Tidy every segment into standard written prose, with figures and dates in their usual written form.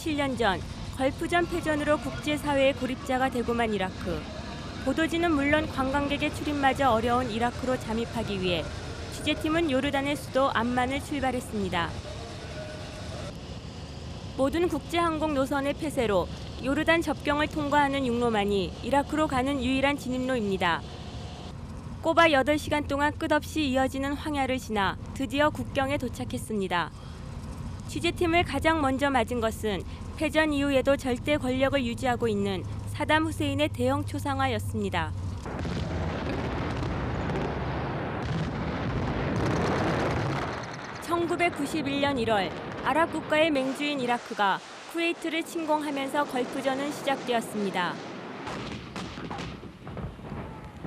7년 전 걸프전 패전으로 국제사회의 고립자가 되고만 이라크. 보도지는 물론 관광객의 출입마저 어려운 이라크로 잠입하기 위해 취재팀은 요르단의 수도 암만을 출발했습니다. 모든 국제항공 노선의 폐쇄로 요르단 접경을 통과하는 육로만이 이라크로 가는 유일한 진입로입니다. 꼬박 8시간 동안 끝없이 이어지는 황야를 지나 드디어 국경에 도착했습니다. 취재팀을 가장 먼저 맞은 것은 패전 이후에도 절대 권력을 유지하고 있는 사담 후세인의 대형 초상화였습니다. (1991년 1월) 아랍 국가의 맹주인 이라크가 쿠웨이트를 침공하면서 걸프전은 시작되었습니다.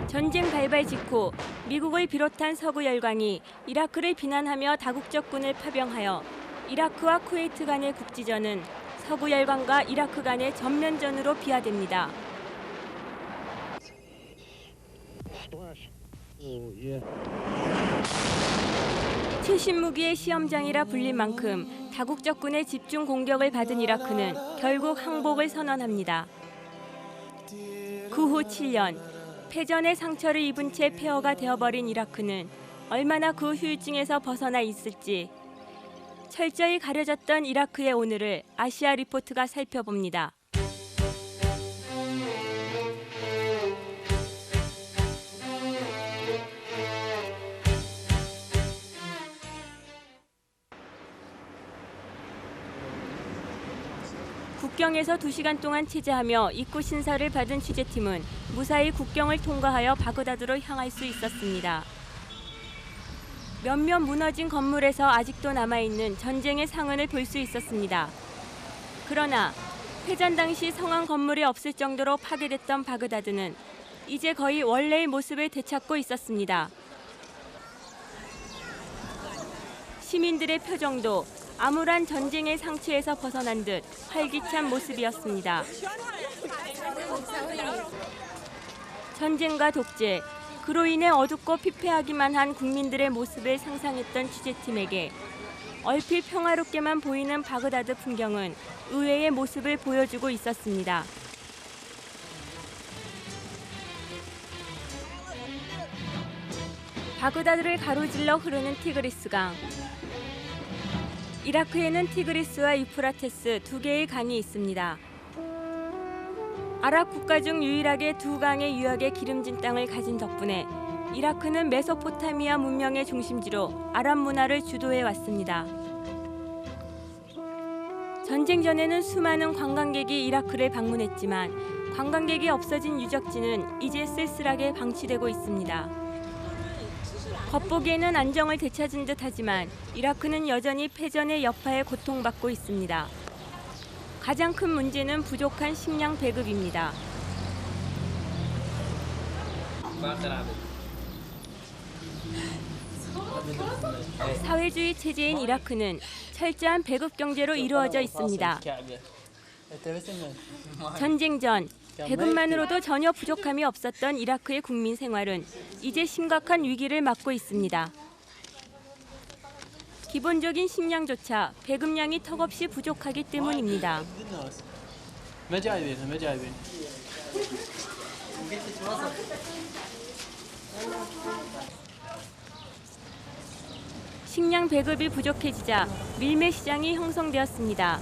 전쟁 발발 직후 미국을 비롯한 서구 열강이 이라크를 비난하며 다국적군을 파병하여 이라크와 쿠웨이트 간의 국지전은 서구 열강과 이라크 간의 전면전으로 비화됩니다. 최신 무기의 시험장이라 불린 만큼 다국적군의 집중 공격을 받은 이라크는 결국 항복을 선언합니다. 그 후 7년, 패전의 상처를 입은 채 폐허가 되어버린 이라크는 얼마나 그 후유증에서 벗어나 있을지 철저히 가려졌던 이라크의 오늘을 아시아 리포트가 살펴봅니다. 국경에서 2시간 동안 체제하며 입구 신사를 받은 취재팀은 무사히 국경을 통과하여 바그다드로 향할 수 있었습니다. 몇몇 무너진 건물에서 아직도 남아있는 전쟁의 상흔을 볼 수 있었습니다. 그러나 패전 당시 성황 건물이 없을 정도로 파괴됐던 바그다드는 이제 거의 원래의 모습을 되찾고 있었습니다. 시민들의 표정도 암울한 전쟁의 상처에서 벗어난 듯 활기찬 모습이었습니다. 전쟁과 독재, 그로 인해 어둡고 피폐하기만 한 국민들의 모습을 상상했던 취재팀에게 얼핏 평화롭게만 보이는 바그다드 풍경은 의외의 모습을 보여주고 있었습니다. 바그다드를 가로질러 흐르는 티그리스강. 이라크에는 티그리스와 유프라테스 2개의 강이 있습니다. 아랍 국가 중 유일하게 2강의 유역의 기름진 땅을 가진 덕분에 이라크는 메소포타미아 문명의 중심지로 아랍 문화를 주도해 왔습니다. 전쟁 전에는 수많은 관광객이 이라크를 방문했지만 관광객이 없어진 유적지는 이제 쓸쓸하게 방치되고 있습니다. 겉보기에는 안정을 되찾은 듯하지만 이라크는 여전히 패전의 여파에 고통받고 있습니다. 가장 큰 문제는 부족한 식량 배급입니다. 사회주의 체제인 이라크는 철저한 배급 경제로 이루어져 있습니다. 전쟁 전 배급만으로도 전혀 부족함이 없었던 이라크의 국민 생활은 이제 심각한 위기를 맞고 있습니다. 기본적인 식량조차 배급량이 턱없이 부족하기 때문입니다. 식량 배급이 부족해지자 밀매 시장이 형성되었습니다.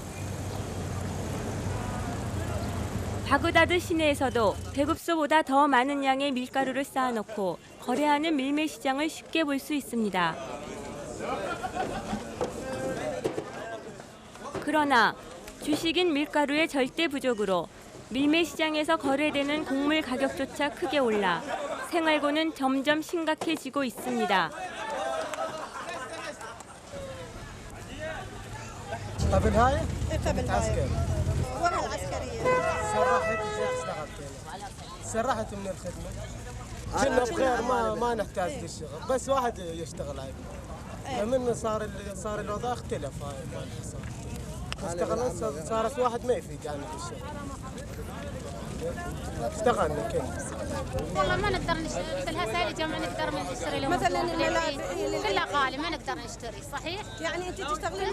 바그다드 시내에서도 배급소보다 더 많은 양의 밀가루를 쌓아놓고 거래하는 밀매 시장을 쉽게 볼 수 있습니다. 그러나 주식인 밀가루의 절대 부족으로 밀매 시장에서 거래되는 곡물 가격조차 크게 올라 생활고는 점점 심각해지고 있습니다. سرحت من الخدمة كنا بخير ما نحتاج للشغل بس واحد يشتغل هاي من صار الوضع اختلف هاي اشتغلنا صارت واحد ما يفيد يعني في الشغل. اشتغلنا كيف؟ والله ما نقدر نشتري مثل هسه اللي ما نقدر نشتري لهم مثلاً كلها غالي ما نقدر نشتري صحيح؟ يعني انت تشتغلين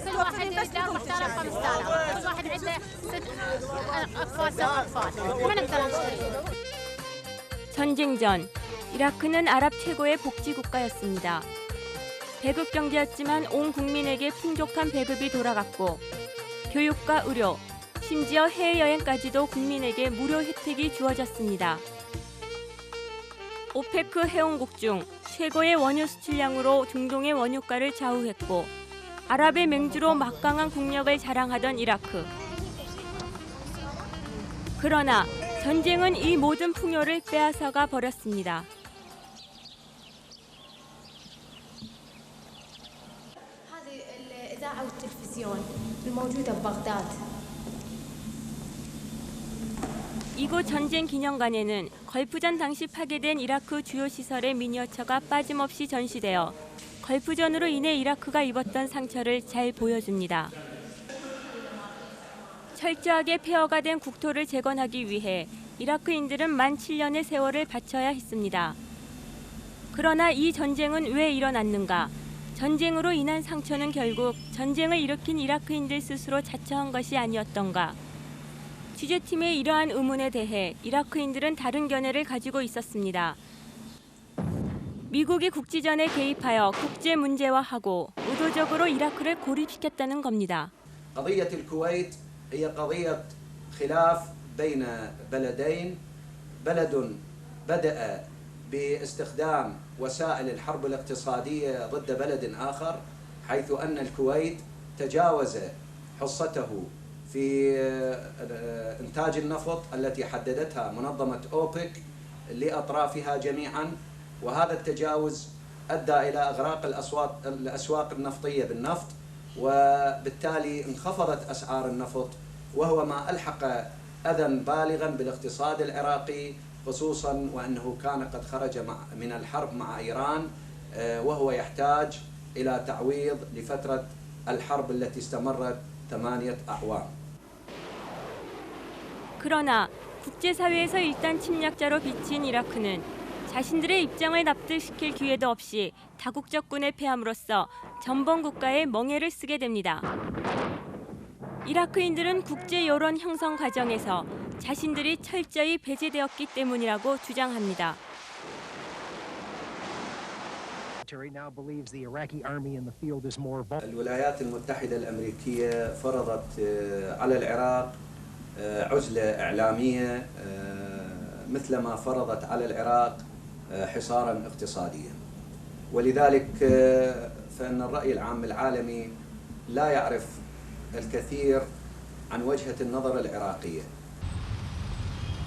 كل واحد يجي 4000 5000 كل واحد عنده 6 اطفال 7 اطفال ما نقدر نشتري. 전쟁 전 이라크는 아랍 최고의 복지 국가였습니다. 배급 경제였지만 온 국민에게 풍족한 배급이 돌아갔고 교육과 의료, 심지어 해외여행까지도 국민에게 무료 혜택이 주어졌습니다. 오페크 회원국 중 최고의 원유 수출량으로 중동의 원유가를 좌우했고 아랍의 맹주로 막강한 국력을 자랑하던 이라크. 그러나 전쟁은 이 모든 풍요를 빼앗아가 버렸습니다. هذه الإذاعة والتلفزيون الموجودة ببغداد. 이곳 전쟁 기념관에는 걸프전 당시 파괴된 이라크 주요 시설의 미니어처가 빠짐없이 전시되어 걸프전으로 인해 이라크가 입었던 상처를 잘 보여줍니다. 철저하게 폐허가 된 국토를 재건하기 위해 이라크인들은 만 7년의 세월을 바쳐야 했습니다. 그러나 이 전쟁은 왜 일어났는가? 전쟁으로 인한 상처는 결국 전쟁을 일으킨 이라크인들 스스로 자처한 것이 아니었던가? 취재팀의 이러한 의문에 대해 이라크인들은 다른 견해를 가지고 있었습니다. 미국이 국지전에 개입하여 국제 문제화하고 의도적으로 이라크를 고립시켰다는 겁니다. قضية الكويت هي قضية خلاف بين بلدين، بلد بدأ باستخدام وسائل الحرب الاقتصادية ضد بلد آخر، حيث أن الكويت تجاوز حصته في إنتاج النفط التي حددتها منظمة أوبك لأطرافها جميعا، وهذا التجاوز أدى إلى إغراق الأسواق النفطية بالنفط، وبالتالي انخفضت أسعار النفط، وهو ما ألحق أذى بالغا بالاقتصاد العراقي، خصوصا وأنه كان قد خرج من الحرب مع إيران وهو يحتاج إلى تعويض لفترة الحرب التي استمرت 8 أعوام. 그러나 국제사회에서 일단 침략자로 비친 이라크는 자신들의 입장을 납득시킬 기회도 없이 다국적군에 패함으로써 전범 국가의 멍해를 쓰게 됩니다. 이라크인들은 국제 여론 형성 과정에서 자신들이 철저히 배제되었기 때문이라고 주장합니다. الولايات المتحدة الأمريكية فرضت على العراق عزلة إعلامية مثلما فرضت على العراق حصارا اقتصاديا، ولذلك فإن الرأي العام العالمي لا يعرف الكثير عن وجهة النظر العراقية.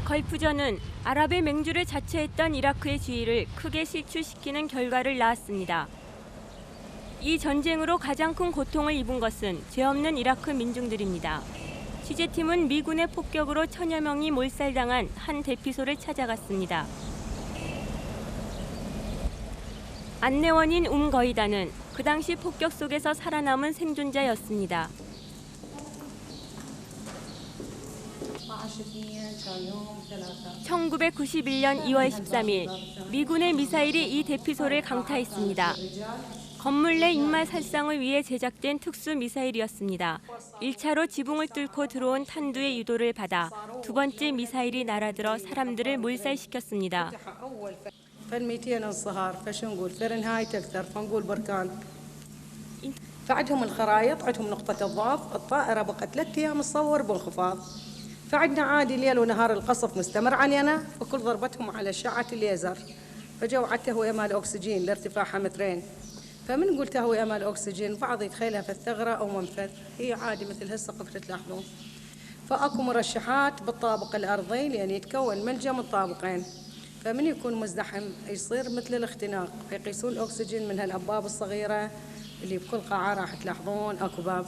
걸프전은 아랍의 맹주를 자처했던 이라크의 지위를 크게 실추시키는 결과를 낳았습니다. 이 전쟁으로 가장 큰 고통을 입은 것은 죄 없는 이라크 민중들입니다. 취재팀은 미군의 폭격으로 천여 명이 몰살당한 한 대피소를 찾아갔습니다. 안내원인 거이다는 그 당시 폭격 속에서 살아남은 생존자였습니다. 1991년 2월 13일 미군의 미사일이 이 대피소를 강타했습니다. 건물 내 인마 살상을 위해 제작된 특수 미사일이었습니다. 1차로 지붕을 뚫고 들어온 탄두의 유도를 받아 두 번째 미사일이 날아들어 사람들을 몰살시켰습니다. فال200 انصهار فشو نقول فرنهايت اكثر فنقول بركان فعندهم الخرائط عندهم نقطة الضعف الطائرة بقت 3 أيام تصور بانخفاض فعندنا عادي ليل ونهار القصف مستمر علينا وكل ضربتهم على أشعة الليزر فجو على التهوية مال الأكسجين لارتفاعها 2 متر فمن نقول تهوية مال الأكسجين بعض يتخيلها في الثغرة أو منفذ هي عادي مثل هالسقف تلاحظون فأكو مرشحات بالطابق الأرضي لأن يتكون ملجأ من طابقين فمن يكون مزدحم يصير مثل الاختناق فيقيسون الأكسجين من هالأبواب الصغيرة اللي بكل قاعة راح تلاحظون أكو باب.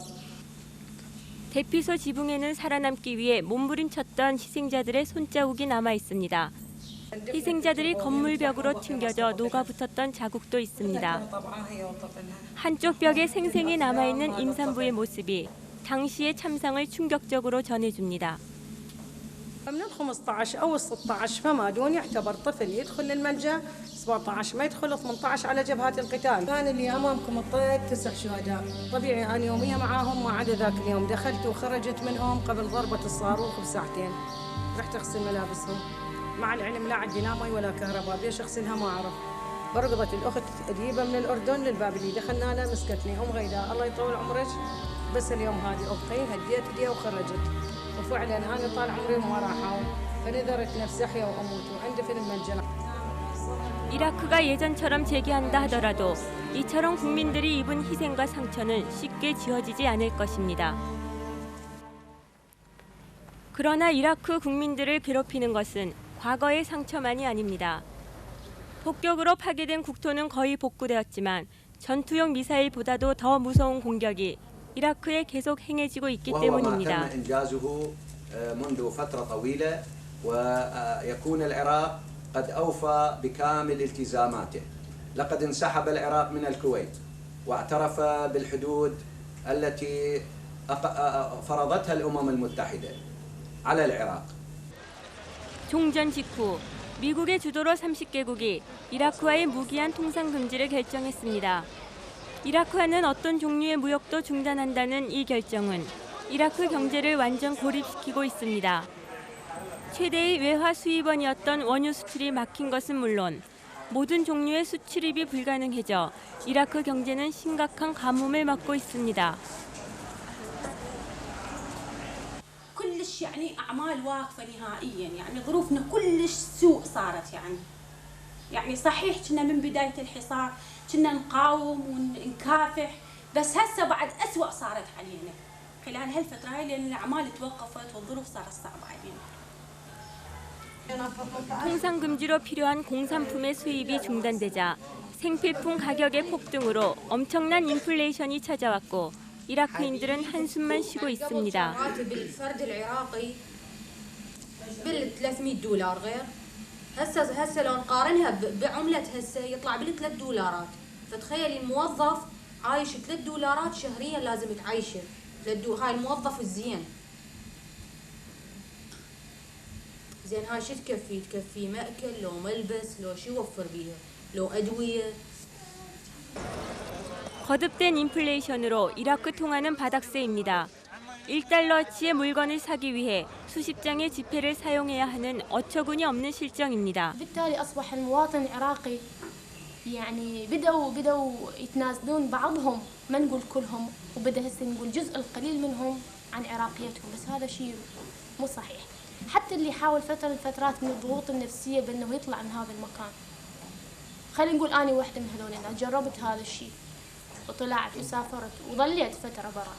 대피소 지붕에는 살아남기 위해 몸부림쳤던 희생자들의 손자국이 남아 있습니다. 희생자들이 건물 벽으로 튕겨져 녹아붙었던 자국도 있습니다. 한쪽 벽에 생생히 남아있는 임산부의 모습이 당시의 참상을 충격적으로 전해줍니다. من ال 15 أو ال 16 فما دون يعتبر طفل يدخل للملجأ 17 ما يدخل 18 على جبهات القتال. كان اللي أمامكم الطيب 9 شهداء، طبيعي أنا يوميها معاهم ما عدا ذاك اليوم دخلت وخرجت منهم قبل ضربة الصاروخ بساعتين. رحت أغسل ملابسهم، مع العلم لا عندي لا مي ولا كهرباء، ليش أغسلها ما أعرف. برقضت الأخت أجيبها من الأردن للباب اللي دخلنا له مسكتني غيداء الله يطول عمرك، بس اليوم هذه أختي هديت ايديها وخرجت. وفعلا انا طال عمري وما راح احاول فنذرت نفسي احيا واموت وعندي في المنجله. 이라크가 예전처럼 재개한다 하더라도 이처럼 국민들이 입은 희생과 상처는 쉽게 지워지지 않을 것입니다. 그러나 이라크 국민들을 괴롭히는 것은 과거의 상처만이 아닙니다. 폭격으로 파괴된 국토는 거의 복구되었지만 전투용 미사일보다도 더 무서운 공격이 이라크에 계속 행해지고 있기 때문입니다. وهو ما تم إنجازه منذ فترة طويلة ويكون العراق قد أوفى بكامل التزاماته. لقد انسحب العراق من الكويت واعترف بالحدود التي فرضتها الأمم المتحدة على العراق. 종전 직후 미국의 주도로 30개국이 이라크와의 무기한 통상 금지를 결정했습니다. 이라크와는 어떤 종류의 무역도 중단한다는 이 결정은 이라크 경제를 완전 고립시키고 있습니다. 최대의 외화 수입원이었던 원유 수출이 막힌 것은 물론 모든 종류의 수출입이 불가능해져 이라크 경제는 심각한 가뭄을 맞고 있습니다. كلش يعني أعمال واقفة نهائيا يعني ظروفنا كلش سوء صارت يعني صحيح كنا من بداية الحصار كنا نقاوم ونكافح بس هسه بعد أسوأ صارت علينا خلال هالفترة هاي لأن الأعمال توقفت والظروف صارت صعبة علينا. 통상 금지로 필요한 공산품의 수입이 중단되자 생필품 가격의 폭등으로 엄청난 인플레이션이 찾아왔고 이라크인들은 한숨만 쉬고 있습니다. الفرد العراقي بال 300 دولار غير هسه لو نقارنها بعملة هسه يطلع بال 3 دولارات فتخيلي الموظف عايش 3 دولارات شهريا لازم تعيشه هاي الموظف الزين زين هاي شو تكفي مأكل لو ملبس لو شو يوفر بيها لو أدوية. 거듭된 인플레이션으로 이라크 통화는 바닥세입니다. 1달러어치의 물건을 사기 위해 수십 장의 지폐를 사용해야 하는 어처구니 없는 실정입니다. بالتالي أصبح المواطن العراقي يعني بدأوا يتنازلون بعضهم ما نقول كلهم وبدأ هسه نقول جزء القليل منهم عن عراقيتهم بس هذا شيء مو صحيح. حتى اللي حاول فترة من الفترات من الضغوط النفسية بأنه يطلع من هذا المكان. خلينا نقول أنا واحدة من هذول الناس جربت هذا الشيء وطلعت وسافرت وظليت فترة برا.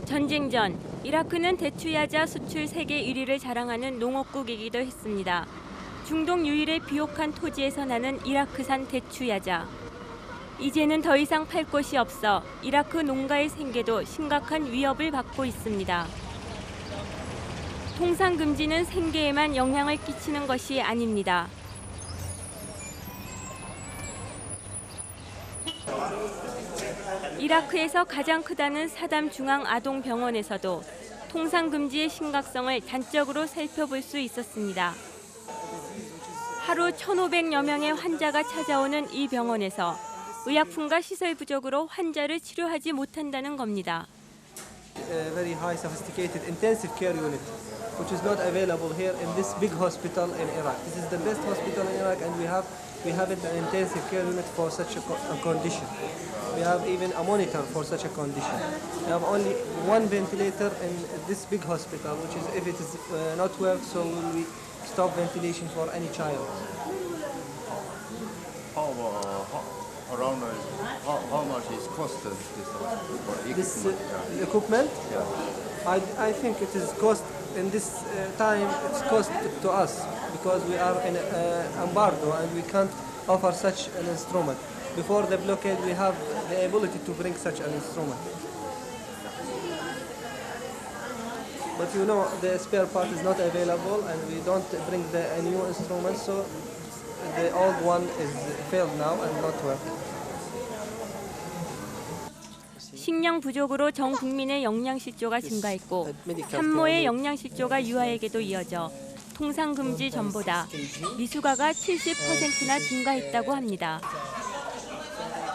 전쟁 전 이라크는 대추야자 수출 세계 1위를 자랑하는 농업국이기도 했습니다. 중동 유일의 비옥한 토지에서 나는 이라크산 대추야자. 이제는 더 이상 팔 곳이 없어 이라크 농가의 생계도 심각한 위협을 받고 있습니다. 통상 금지는 생계에만 영향을 끼치는 것이 아닙니다. 이라크에서 가장 크다는 사담 중앙 아동병원에서도 통상 금지의 심각성을 단적으로 살펴볼 수 있었습니다. 하루 1,500여 명의 환자가 찾아오는 이 병원에서 의약품과 시설 부족으로 환자를 치료하지 못한다는 겁니다. Very high sophisticated intensive care unit which is not available here in this big hospital in Iraq. This is the best hospital in Iraq and we haven't an intensive care unit for such a condition. We have even a monitor for such a condition. We have only one ventilator in this big hospital, which is if it is not work, so we stop ventilation for any child. How much is cost this equipment? Yeah. I think it is cost in this time. It's cost to us because we are in embargo and we can't offer such an instrument. Before the blockade, we have the ability to bring such an instrument. But you know, the spare part is not available and we don't bring the new instrument, so the old one is failed now and not working. 식량 부족으로 전 국민의 영양실조가 증가했고 산모의 영양실조가 유아에게도 이어져 통상 금지 전보다 미숙아가 70%나 증가했다고 합니다.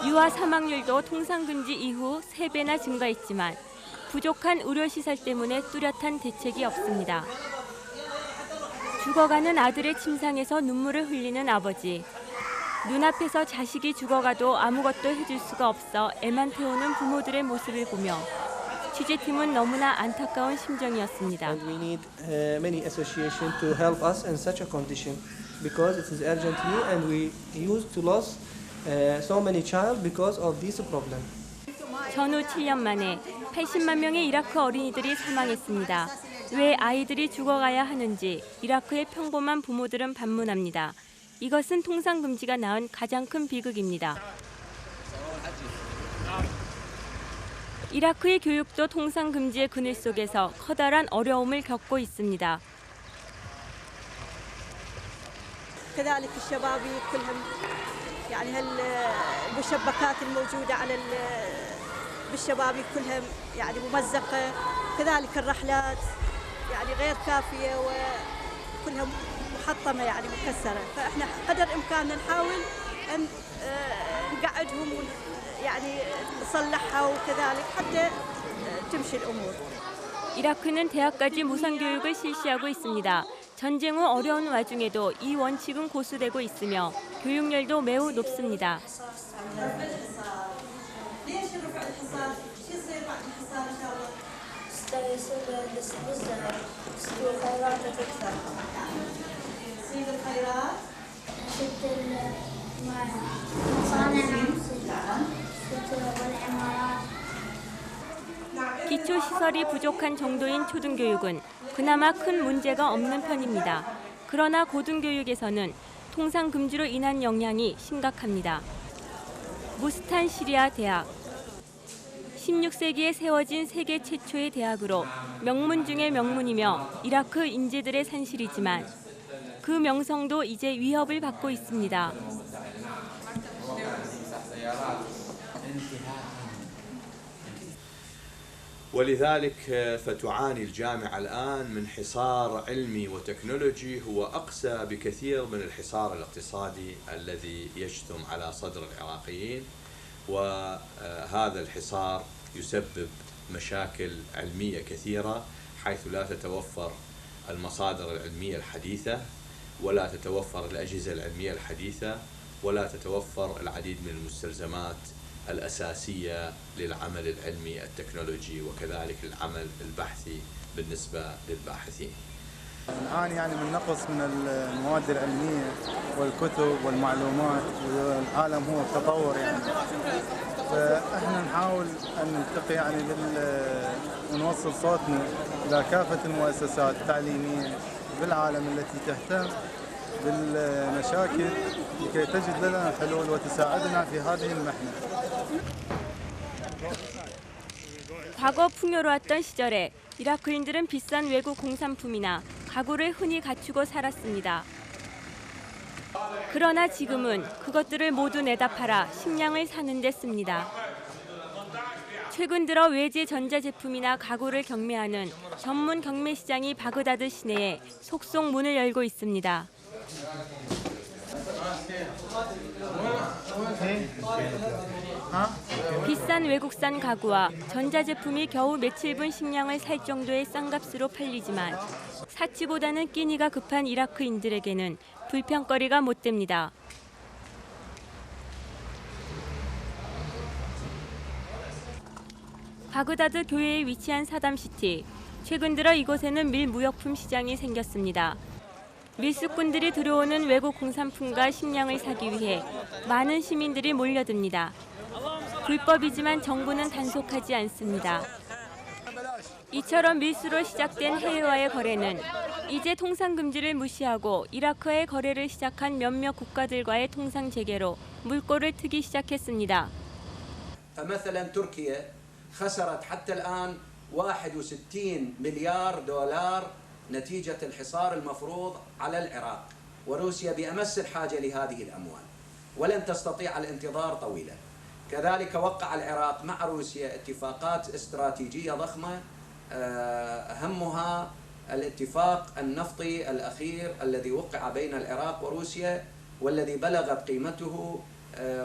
유아 사망률도 통상 금지 이후 3배나 증가했지만 부족한 의료시설 때문에 뚜렷한 대책이 없습니다. 죽어가는 아들의 침상에서 눈물을 흘리는 아버지. 눈앞에서 자식이 죽어가도 아무것도 해줄 수가 없어 애만 태우는 부모들의 모습을 보며 취재팀은 너무나 안타까운 심정이었습니다. And we need many associations to help us in such a condition because it is urgent need and we used to lose so many child because of this problem. 전후 7년 만에 80만 명의 이라크 어린이들이 사망했습니다. 왜 아이들이 죽어가야 하는지 이라크의 평범한 부모들은 반문합니다. 이것은 통상 금지가 낳은 가장 큰 비극입니다. 이라크의 교육도 통상 금지의 그늘 속에서 커다란 어려움을 겪고 있습니다. كذلك الشباب كلهم يعني المشبكات الموجودة بالشباب كلهم يعني ممزقة كذلك الرحلات يعني غير كافية وكلها محطمة يعني مكسرة فإحنا قدر إمكاننا نحاول أن نقعدهم يعني نصلحها وكذلك حتى تمشي الأمور. 이라크는 대학까지 무상 교육을 실시하고 있습니다. 전쟁 후 어려운 와중에도 이 원칙은 고수되고 있으며 교육열도 매우 높습니다. 기초시설이 부족한 정도인 초등교육은 그나마 큰 문제가 없는 편입니다. 그러나 고등교육에서는 통상 금지로 인한 영향이 심각합니다. 무스탄 시리아 대학. 16세기에 세워진 세계 최초의 대학으로 명문 중의 명문이며 이라크 인재들의 산실이지만 그 명성도 이제 위협을 받고 있습니다. ولذلك فتعاني الجامعة الآن من حصار علمي وتكنولوجي هو أقسى بكثير من الحصار الاقتصادي الذي يشتم على صدر العراقيين وهذا الحصار يسبب مشاكل علمية كثيرة حيث لا تتوفر المصادر العلمية الحديثة ولا تتوفر الأجهزة العلمية الحديثة ولا تتوفر العديد من المستلزمات الأساسية للعمل العلمي التكنولوجي وكذلك العمل البحثي بالنسبة للباحثين. نعاني يعني من نقص من المواد العلمية والكتب والمعلومات والعالم هو بتطور يعني. فاحنا نحاول ان نلتقي يعني ونوصل صوتنا الى كافة المؤسسات التعليمية بالعالم التي تهتم بالمشاكل لكي تجد لنا حلول وتساعدنا في هذه المحنة. 과거 풍요로웠던 시절에 이라크인들은 비싼 외국 공산품이나 가구를 흔히 갖추고 살았습니다. 그러나 지금은 그것들을 모두 내다 팔아 식량을 사는 데 씁니다. 최근 들어 외제 전자제품이나 가구를 경매하는 전문 경매시장이 바그다드 시내에 속속 문을 열고 있습니다. 비싼 외국산 가구와 전자제품이 겨우 며칠 분 식량을 살 정도의 싼값으로 팔리지만 사치보다는 끼니가 급한 이라크인들에게는 불평거리가 못 됩니다. 바그다드 교외에 위치한 사담시티. 최근 들어 이곳에는 밀무역품 시장이 생겼습니다. 밀수꾼들이 들어오는 외국 공산품과 식량을 사기 위해 많은 시민들이 몰려듭니다. 불법이지만 정부는 단속하지 않습니다. 이처럼 밀수로 시작된 해외와의 거래는 이제 통상 금지를 무시하고 이라크와의 거래를 시작한 몇몇 국가들과의 통상 재개로 물꼬를 트기 시작했습니다. فمثلا تركيا خسرت حتى الآن 61 مليار دولار نتيجة الحصار المفروض على العراق وروسيا بأمس الحاجة لهذه الأموال ولن تستطيع الانتظار طويلا كذلك وقع العراق مع روسيا اتفاقات استراتيجية ضخمة، أهمها الاتفاق النفطي الأخير الذي وقع بين العراق وروسيا، والذي بلغت قيمته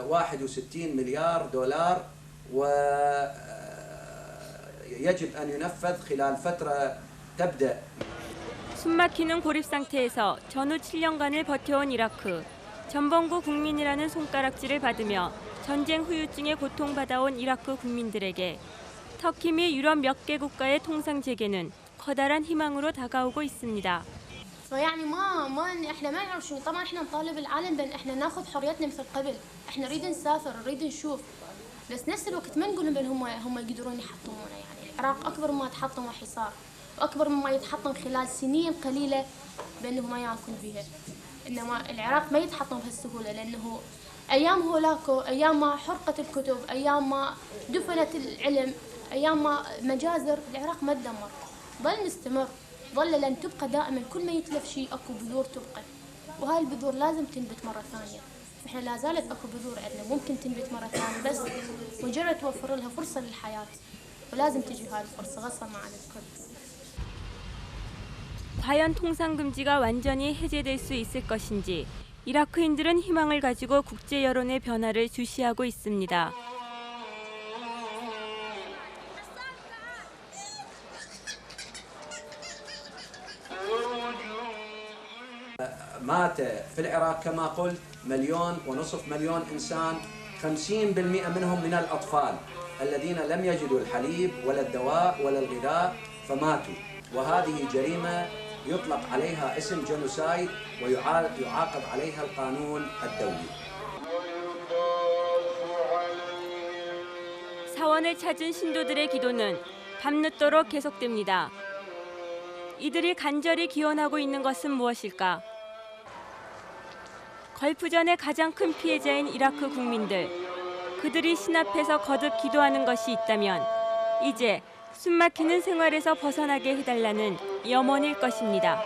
61 مليار دولار، ويجب أن ينفذ خلال فترة تبدأ. 숨막히는 고립 상태에서 전후 7년간을 버텨온 이라크. 전범구 국민이라는 손가락질을 받으며 전쟁 후유증에 고통받아온 이라크 국민들에게 터키 및 유럽 몇 개 국가의 통상 재개는 커다란 희망으로 다가오고 있습니다. فيعني احنا ما نعرف شو، طبعا احنا نطالب العالم بان احنا ناخذ حريتنا مثل قبل، احنا نريد نسافر نريد نشوف، بس نفس الوقت ما نقول بان هم يقدرون يحطمونا. يعني العراق اكبر مما تحطم حصار، واكبر مما يتحطم خلال سنين قليله بانه ما يكون بها. انما العراق ما يتحطم بهالسهوله، لانه ايام هولاكو، ايام ما حرقت الكتب، ايام ما دفنت العلم، ايام ما مجازر، العراق ما تدمر، ظل مستمر، ظل لن تبقى دائما. كل ما يتلف شيء اكو بذور تبقى، وهاي البذور لازم تنبت مره ثانيه. احنا لا زالت اكو بذور عندنا ممكن تنبت مره ثانيه، بس مجرد توفر لها فرصه للحياه، ولازم تجي هاي الفرصه غصبا عن الكل. 과연 통상 금지가 완전히 해제될 수 있을 것인지 이라크인들은 희망을 가지고 국제 여론의 변화를 주시하고 있습니다. مات في العراق كما قلت 1.5 مليون إنسان، 50% منهم من الأطفال الذين لم يجدوا الحليب ولا الدواء ولا الغذاء فماتوا، وهذه جريمة يطلق عليها اسم جنوسايد ويعاقب عليها القانون الدولي. 사원을 찾은 신도들의 기도는 밤늦도록 계속됩니다. 이들이 간절히 기원하고 있는 것은 무엇일까? 걸프전의 가장 큰 피해자인 이라크 국민들, 그들이 신 앞에서 거듭 기도하는 것이 있다면 이제 숨막히는 생활에서 벗어나게 해달라는 염원일 것입니다.